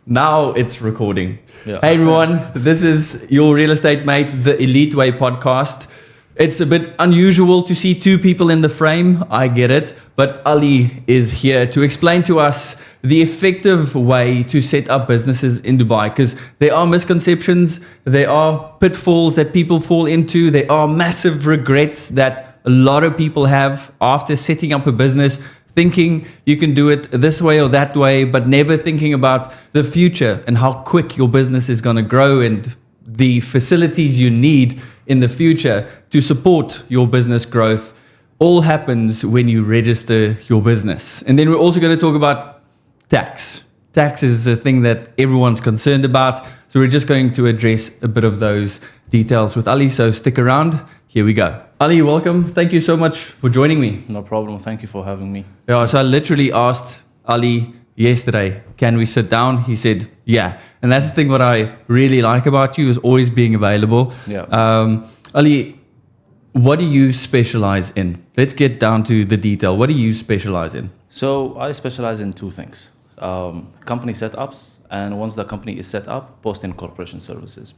Now it's recording. Yeah. Hey everyone, this is your real estate mate, the Elite Way podcast. It's a bit unusual to see two people in the frame, I get it, but Ali is here to explain to us the effective way to set up businesses in Dubai, because there are misconceptions, there are pitfalls that people fall into, there are massive regrets that a lot of people have after setting up a business, thinking you can do it this way or that way, but never thinking about the future and how quick your business is going to grow and the facilities you need in the future to support your business growth. All happens when you register your business. And then we're also going to talk about tax. Tax is a thing that everyone's concerned about. So we're just going to address a bit of those details with Ali. So stick around. Here we go. Ali, welcome. Thank you so much for joining me. No problem. Thank you for having me. Yeah, so I literally asked Ali yesterday, can we sit down? He said, yeah. And that's the thing what I really like about you is always being available. Yeah. Ali, what do you specialize in? Let's get down to the detail. What do you specialize in? So I specialize in two things. Company setups, and once the company is set up, post-incorporation services.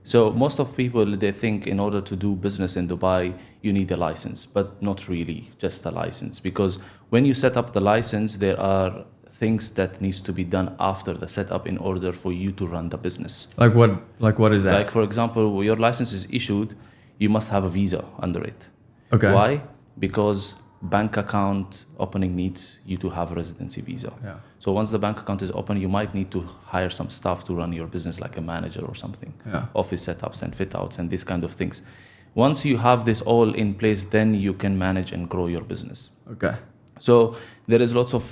So most of people, they think in order to do business in Dubai, you need a license, but not really just a license. Because when you set up the license, there are things that needs to be done after the setup in order for you to run the business. Like what is that? Like, for example, when your license is issued, you must have a visa under it. Okay. Why? Because bank account opening needs you to have a residency visa. Yeah. So once the bank account is open, you might need to hire some staff to run your business, like a manager or something. Yeah. Office setups and fit outs and these kind of things. Once you have this all in place, then you can manage and grow your business. Okay. So there is lots of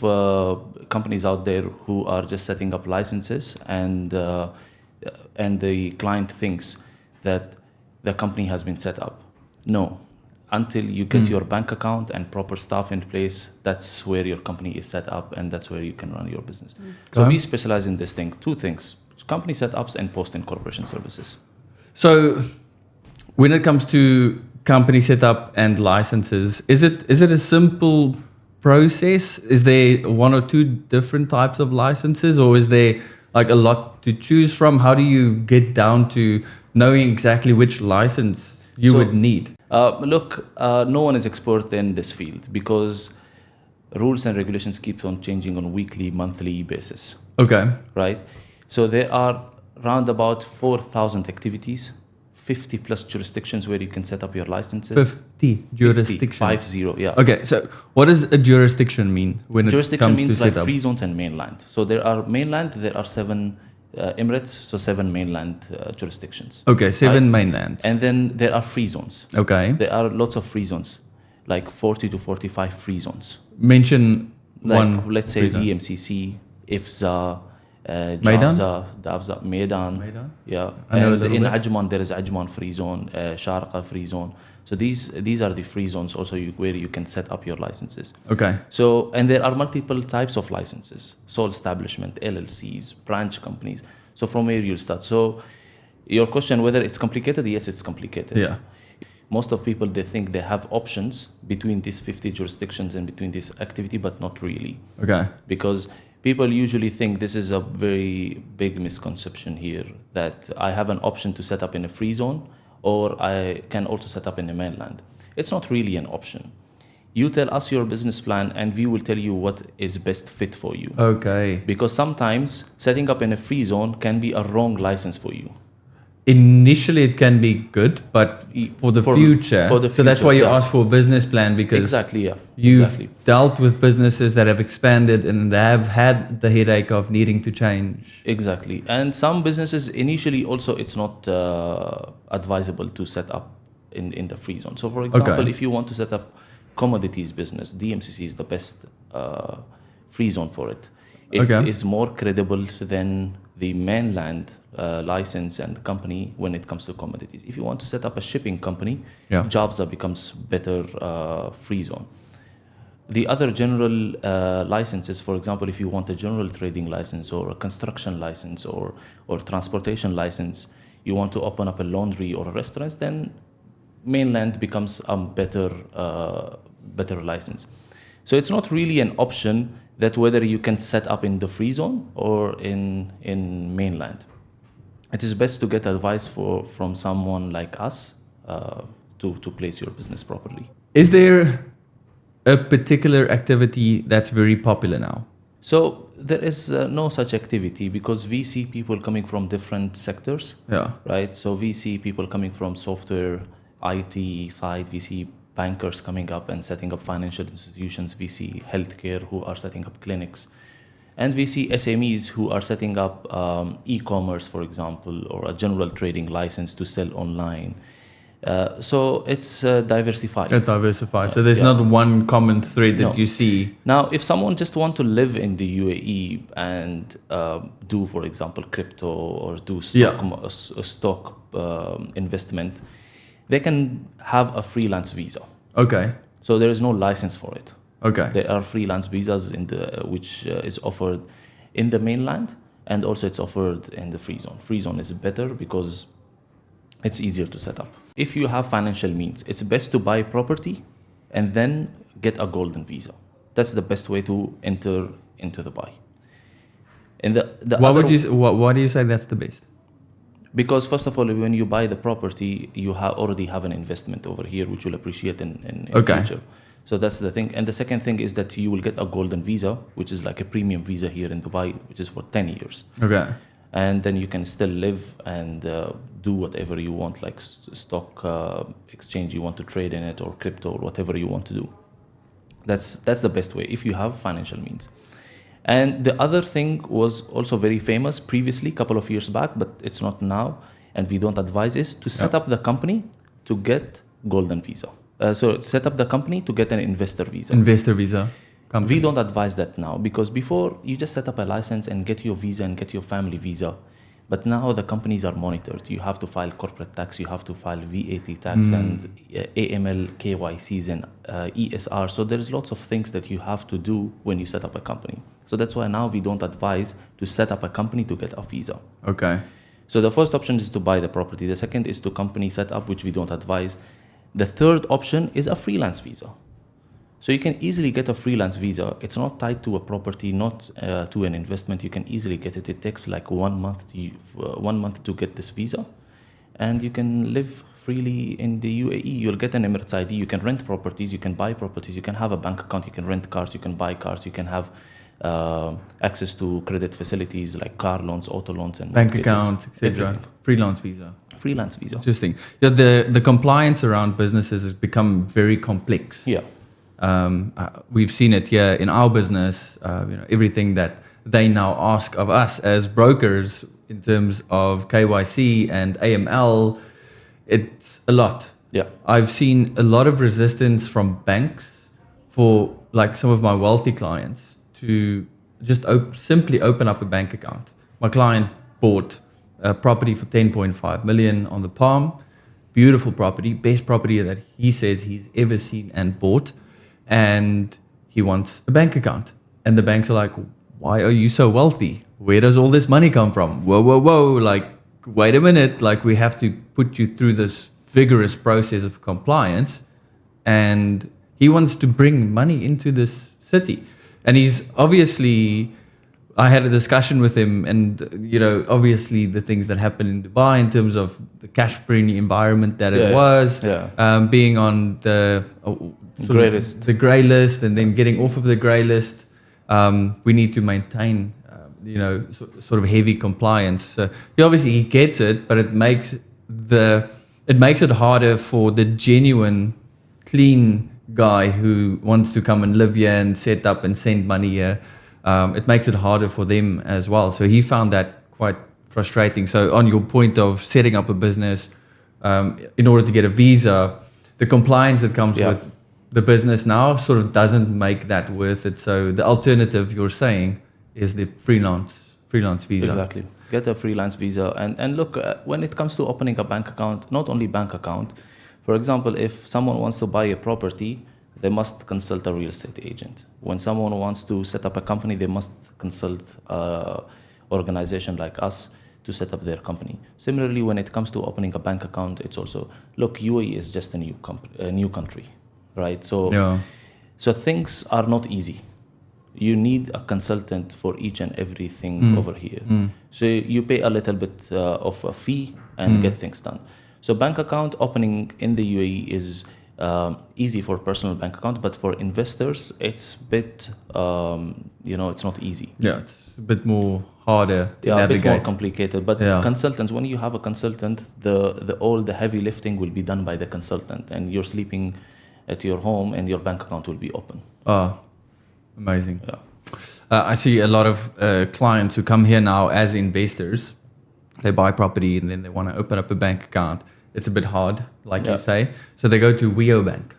companies out there who are just setting up licenses, and the client thinks that the company has been set up. No, until you get your bank account and proper staff in place, that's where your company is set up, and that's where you can run your business. So we specialize in this thing, two things: company setups and post-incorporation services. So when it comes to company setup and licenses, is it a simple process? Is there one or two different types of licenses, or is there like a lot to choose from? How do you get down to knowing exactly which license you would need? Look, no one is expert in this field because rules and regulations keep on changing on weekly, monthly basis. Okay. Right? So there are around about 4,000 activities, 50 plus jurisdictions where you can set up your licenses. 50 jurisdictions. 50, yeah. Okay, so what does a jurisdiction mean when it Jurisdiction comes to means like setup? free zones and mainland. So there are mainland, there are 7 emirates, so 7 mainland jurisdictions. Okay, 7 Right? mainlands. And then there are free zones. Okay. There are lots of free zones, like 40 to 45 free zones. Mention Like, one. let's say free zone. DMCC, IFZA, Maidan? Davza, Maidan. Maidan? Yeah. I know a And little in bit. Ajman, there is Ajman free zone, Sharqa free zone. So these are the free zones also where you can set up your licenses. Okay. So, and there are multiple types of licenses: sole establishment, LLCs, branch companies. So from where you'll start. So your question whether it's complicated, yes, it's complicated. Yeah. Most of people, they think they have options between these 50 jurisdictions and between this activity, but not really. Okay. Because people usually think this is a very big misconception here, that I have an option to set up in a free zone, or I can also set up in the mainland. It's not really an option. You tell us your business plan and we will tell you what is best fit for you. Okay. Because sometimes setting up in a free zone can be a wrong license for you. Initially, it can be good, but for the future. So that's why you yeah. ask for a business plan, because Exactly, yeah. you've Exactly. dealt with businesses that have expanded and they have had the headache of needing to change. Exactly. And some businesses, initially also, it's not advisable to set up in the free zone. So for example, if you want to set up commodities business, DMCC is the best free zone for it. It is more credible than the mainland license and company when it comes to commodities. If you want to set up a shipping company, Javza becomes better free zone. The other general licenses, for example, if you want a general trading license or a construction license or transportation license, you want to open up a laundry or a restaurant, then mainland becomes a better license. So it's not really an option that whether you can set up in the free zone or in mainland. It is best to get advice from someone like us to place your business properly. Is there a particular activity that's very popular now? So there is no such activity because we see people coming from different sectors, right? So we see people coming from software, IT side, we see bankers coming up and setting up financial institutions, we see healthcare who are setting up clinics, and we see SMEs who are setting up e-commerce, for example, or a general trading license to sell online. So it's diversified. It's diversified. So there's not one common thread that you see. Now, if someone just want to live in the UAE and do, for example, crypto or do stock investment, they can have a freelance visa. Okay. So there is no license for it. Okay. There are freelance visas which is offered in the mainland, and also it's offered in the free zone. Free zone is better because it's easier to set up. If you have financial means, it's best to buy property and then get a golden visa. That's the best way to enter into Dubai. And why do you say that's the best? Because first of all, when you buy the property, you already have an investment over here, which will appreciate in future. So that's the thing. And the second thing is that you will get a golden visa, which is like a premium visa here in Dubai, which is for 10 years. Okay. And then you can still live and do whatever you want, like stock exchange you want to trade in it, or crypto, or whatever you want to do. That's the best way if you have financial means. And the other thing was also very famous previously, a couple of years back, but it's not now, and we don't advise, is to set up the company to get golden visa. So set up the company to get an investor visa. Investor visa. Company. We don't advise that now, because before you just set up a license and get your visa and get your family visa. But now the companies are monitored. You have to file corporate tax, you have to file VAT tax and AML, KYCs and ESR. So there's lots of things that you have to do when you set up a company. So that's why now we don't advise to set up a company to get a visa. Okay. So the first option is to buy the property. The second is to company set up, which we don't advise. The third option is a freelance visa. So you can easily get a freelance visa. It's not tied to a property, not to an investment. You can easily get it. It takes like 1 month to get this visa, and you can live freely in the UAE. You'll get an Emirates ID. You can rent properties. You can buy properties. You can have a bank account. You can rent cars. You can buy cars. You can have access to credit facilities like car loans, auto loans, and bank accounts, etc. Freelance visa. Freelance visa. Interesting. Yeah, the compliance around businesses has become very complex. Yeah. We've seen it here in our business. Everything that they now ask of us as brokers in terms of KYC and AML, it's a lot. Yeah, I've seen a lot of resistance from banks for like some of my wealthy clients to just simply open up a bank account. My client bought a property for 10.5 million on the Palm. Beautiful property, best property that he says he's ever seen and bought. And he wants a bank account. And the banks are like, why are you so wealthy? Where does all this money come from? Whoa. Like, wait a minute. Like, we have to put you through this vigorous process of compliance. And he wants to bring money into this city. And he's obviously, I had a discussion with him, and, obviously the things that happen in Dubai in terms of the cash-friendly environment that it was, being on the the grey list, and then getting off of the grey list. We need to maintain, sort of heavy compliance. So obviously he gets it, but it makes it harder for the genuine, clean guy who wants to come and live here and set up and send money here. It makes it harder for them as well. So he found that quite frustrating. So on your point of setting up a business, in order to get a visa, the compliance that comes with the business now sort of doesn't make that worth it. So the alternative you're saying is the freelance visa. Exactly. Get a freelance visa. And look, when it comes to opening a bank account, not only bank account, for example, if someone wants to buy a property, they must consult a real estate agent. When someone wants to set up a company, they must consult an organization like us to set up their company. Similarly, when it comes to opening a bank account, it's also, look, UAE is just a new country, right? So things are not easy. you need a consultant for each and everything over here. So you pay a little bit of a fee and get things done. So bank account opening in the UAE is easy for personal bank account, but for investors, it's a bit, it's not easy. Yeah, it's a bit more harder to a navigate. bit more complicated. But consultants, when you have a consultant, all the heavy lifting will be done by the consultant, and you're sleeping at your home, and your bank account will be open. Oh, amazing. Yeah. I see a lot of clients who come here now as investors. They buy property and then they want to open up a bank account. It's a bit hard, like you say. So they go to Weo Bank.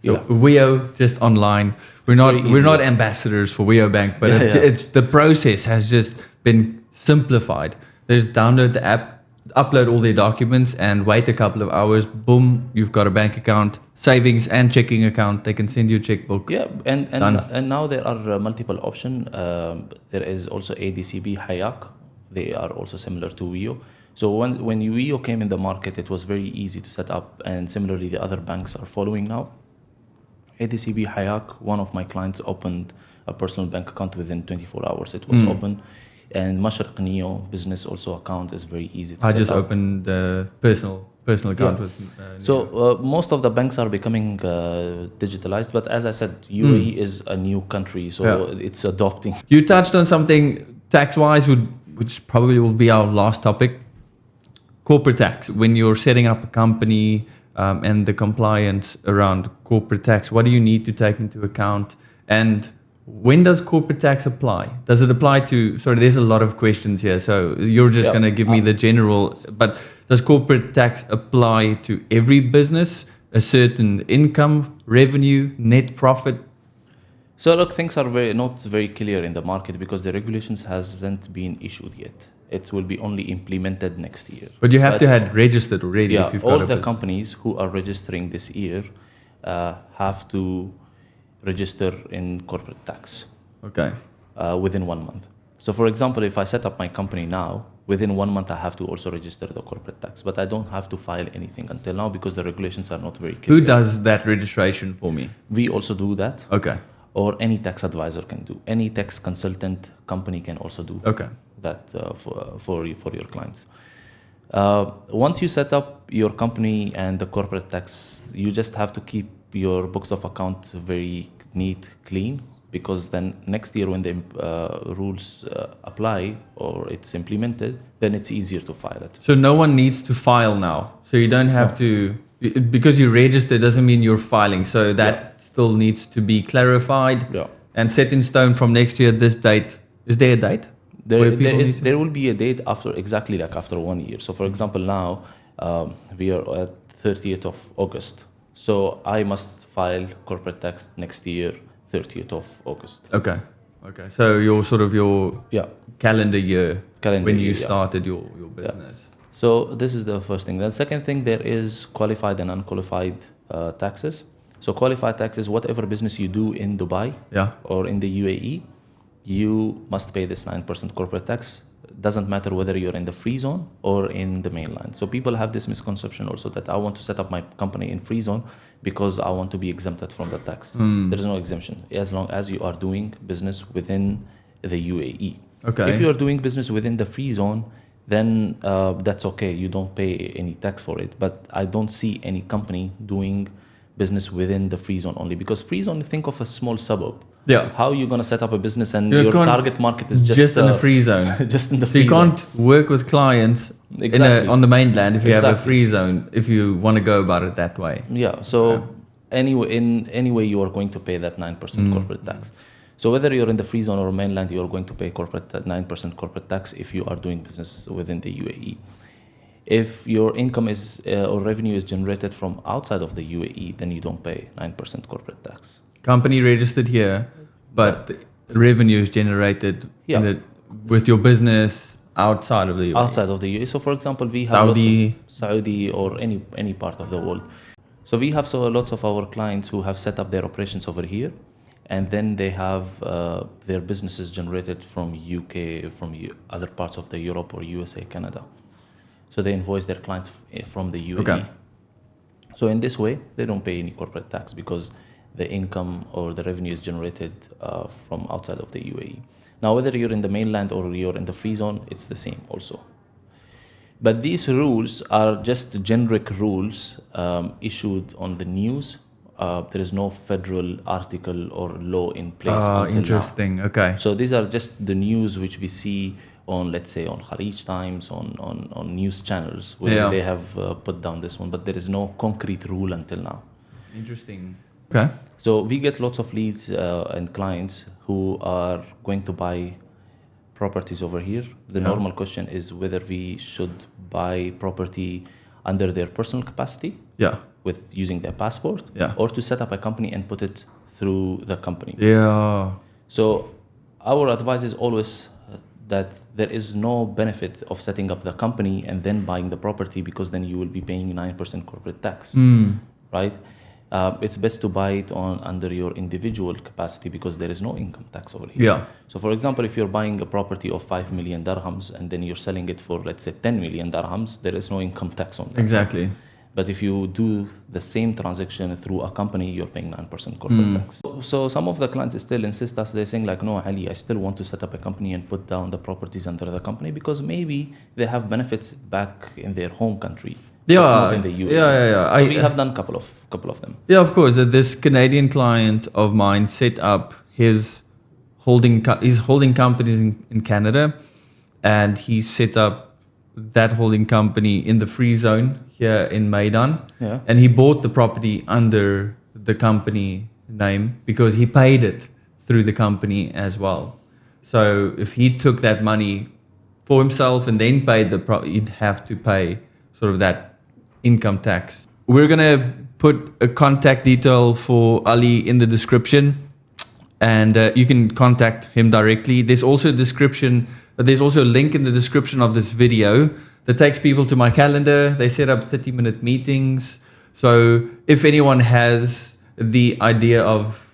So Weo, just online. We're not ambassadors for Weo Bank, but it's the process has just been simplified. There's download the app, upload all their documents, and wait a couple of hours. Boom, you've got a bank account, savings and checking account. They can send you a checkbook. Yeah, and now there are multiple options. There is also ADCB Hayak. They are also similar to Weo. So when Weo came in the market, it was very easy to set up, and similarly the other banks are following now. ADCB Hayak, one of my clients opened a personal bank account within 24 hours. It was open. And Mashriq Neo business also account is very easy to set up. I just opened a personal account with So most of the banks are becoming digitalized, but as I said, UAE is a new country, so it's adopting. You touched on something tax-wise, which probably will be our last topic. Corporate tax. When you're setting up a company and the compliance around corporate tax, what do you need to take into account? And when does corporate tax apply? Does it apply to, sorry, there's a lot of questions here. So you're just going to give me the general, but does corporate tax apply to every business, a certain income, revenue, net profit? So look, things are not very clear in the market because the regulations hasn't been issued yet. It will be only implemented next year. But you have to have registered already. Yeah, if you've all got the companies who are registering this year have to register in corporate tax. Okay. Within 1 month. So for example, if I set up my company now, within 1 month I have to also register the corporate tax, but I don't have to file anything until now because the regulations are not very clear. Who does that registration for me? We also do that. Okay. Or any tax advisor can do. Any tax consultant company can also do that for your clients. Once you set up your company and the corporate tax, you just have to keep your books of account very neat, clean, because then next year when the rules apply or it's implemented, then it's easier to file it. So no one needs to file now. So you don't have to, because you register doesn't mean you're filing. So that still needs to be clarified and set in stone from next year, this date. Is there a date? There will be a date after 1 year. So for example, now we are at 30th of August. So I must file corporate tax next year, 30th of August. Okay. So your calendar year when you started your business. Yeah. So this is the first thing. The second thing, there is qualified and unqualified taxes. So qualified tax is whatever business you do in Dubai or in the UAE, you must pay this 9% corporate tax. Doesn't matter whether you're in the free zone or in the mainland. So people have this misconception also that I want to set up my company in free zone because I want to be exempted from the tax. There is no exemption as long as you are doing business within the UAE. Okay. If you are doing business within the free zone, then that's okay. You don't pay any tax for it. But I don't see any company doing business within the free zone only, because free zone, think of a small suburb. Yeah. How are you going to set up a business and your target market is just in the free zone? Just in the free zone. So you can't work with clients on the mainland if you have a free zone, if you want to go about it that way. Yeah. So anyway, you are going to pay that 9% corporate tax. So whether you're in the free zone or mainland, you are going to pay 9% corporate tax if you are doing business within the UAE. If your income is or revenue is generated from outside of the UAE, then you don't pay 9% corporate tax. Company registered here, but the revenue is generated with your business outside of the UAE. Outside of the UAE. So for example, we have Saudi or any part of the world. So we have lots of our clients who have set up their operations over here, and then they have their businesses generated from UK, from other parts of the Europe or USA, Canada. So they invoice their clients from the UAE. So in this way, they don't pay any corporate tax because the income or the revenue is generated from outside of the UAE. Now, whether you're in the mainland or you're in the free zone, it's the same also. But these rules are just generic rules issued on the news. There is no federal article or law in place. Interesting. Now. Okay. So these are just the news which we see on, let's say, on Kharij Times, on news channels where they have put down this one, but there is no concrete rule until now. Interesting. Okay. So we get lots of leads and clients who are going to buy properties over here. The normal question is whether we should buy property under their personal capacity, with using their passport, or to set up a company and put it through the company. So our advice is always that there is no benefit of setting up the company and then buying the property, because then you will be paying 9% corporate tax, right? It's best to buy it under your individual capacity, because there is no income tax over here. So for example, if you're buying a property of 5 million dirhams and then you're selling it for, let's say, 10 million dirhams, there is no income tax on that. Exactly. But if you do the same transaction through a company, you're paying 9% corporate tax. So some of the clients still insist us, they're saying like, no, Ali, I still want to set up a company and put down the properties under the company, because maybe they have benefits back in their home country. Not in the UAE. So we have done couple of them. Yeah, of course. This Canadian client of mine set up his holding companies in Canada, and he set up that holding company in the free zone here in Maidan. And he bought the property under the company name because he paid it through the company as well. So if he took that money for himself and then paid the property, he'd have to pay sort of that income tax. We're going to put a contact detail for Ali in the description, and you can contact him directly. There's also a link in the description of this video that takes people to my calendar. They set up 30-minute meetings. So if anyone has the idea of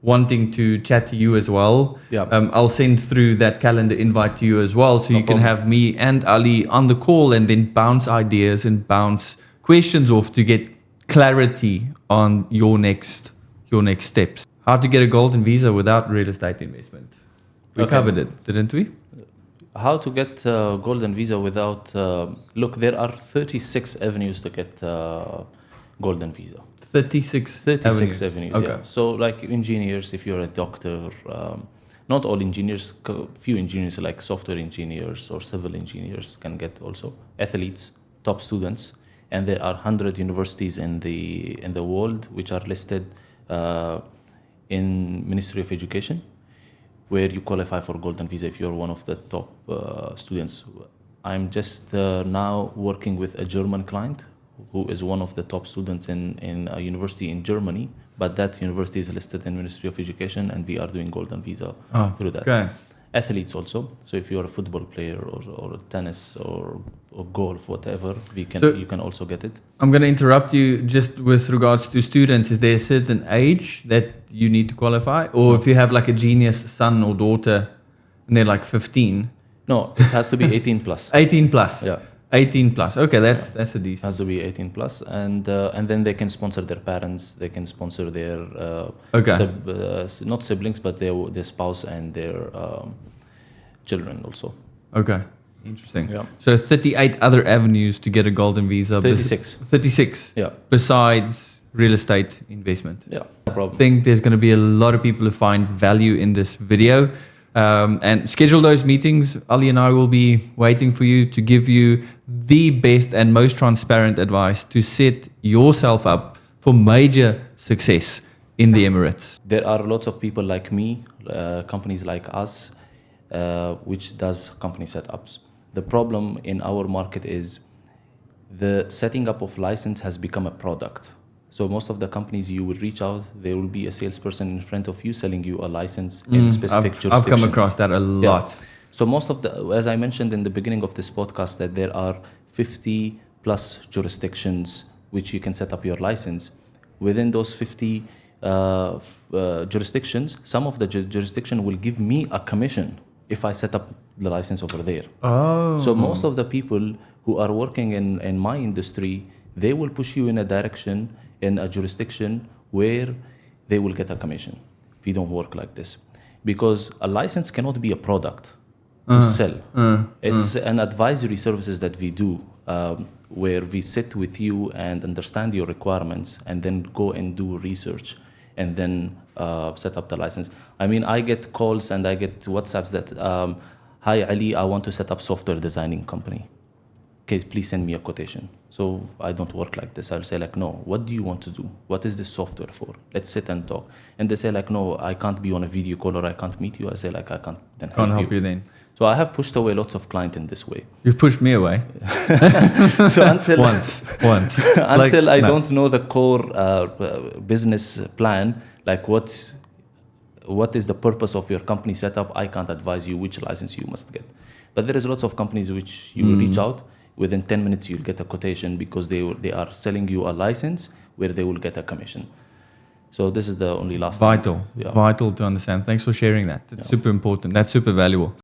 wanting to chat to you as well, I'll send through that calendar invite to you as well, so you can have me and Ali on the call and then bounce ideas and bounce questions off to get clarity on your next steps. How to get a golden visa without real estate investment. We covered it, didn't we? How to get a golden visa without... look, there are 36 avenues to get golden visa. 36 avenues. Okay. Yeah. So like engineers, if you're a doctor, not all engineers, few engineers like software engineers or civil engineers can get also. Athletes, top students, and there are 100 universities in the world which are listed in Ministry of Education, where you qualify for golden visa if you're one of the top students. I'm just now working with a German client who is one of the top students in a university in Germany, but that university is listed in Ministry of Education, and we are doing golden visa through that. Okay. Athletes also. So if you're a football player or tennis or golf, whatever, you can also get it. I'm going to interrupt you just with regards to students. Is there a certain age that you need to qualify? Or if you have like a genius son or daughter and they're like 15? No, it has to be 18 plus. 18 plus? Yeah. 18 plus. Okay, that's a decent. Has to be 18 plus, and then they can sponsor their parents. They can sponsor their not siblings, but their spouse and their children also. Okay, interesting. Yeah. So 38 other avenues to get a golden visa. 36. 36. Yeah. Besides real estate investment. Yeah. No problem. I think there's going to be a lot of people who find value in this video. And schedule those meetings. Ali and I will be waiting for you to give you the best and most transparent advice to set yourself up for major success in the Emirates. There are lots of people like me, companies like us, which does company setups. The problem in our market is the setting up of license has become a product. So most of the companies you will reach out, there will be a salesperson in front of you selling you a license in a specific jurisdiction. I've come across that a lot. Yeah. So most of as I mentioned in the beginning of this podcast, that there are 50 plus jurisdictions which you can set up your license. Within those 50 jurisdictions, some of the jurisdiction will give me a commission if I set up the license over there. Oh. So most of the people who are working in my industry, they will push you in a direction, in a jurisdiction where they will get a commission. We don't work like this because a license cannot be a product to sell. It's an advisory services that we do where we sit with you and understand your requirements and then go and do research and then set up the license. I mean, I get calls and I get WhatsApps that, hi Ali, I want to set up software designing company. Okay, please send me a quotation. So I don't work like this. I'll say like, no, what do you want to do? What is this software for? Let's sit and talk. And they say like, no, I can't be on a video call or I can't meet you. I say like, I can't then help you then. So I have pushed away lots of clients in this way. You've pushed me away. So until once. until I don't know the core business plan, like what is the purpose of your company setup, I can't advise you which license you must get. But there is lots of companies which you will reach out. Within 10 minutes, you'll get a quotation because they are selling you a license where they will get a commission. So this is the only last Vital thing. to understand. Thanks for sharing that. It's super important. That's super valuable.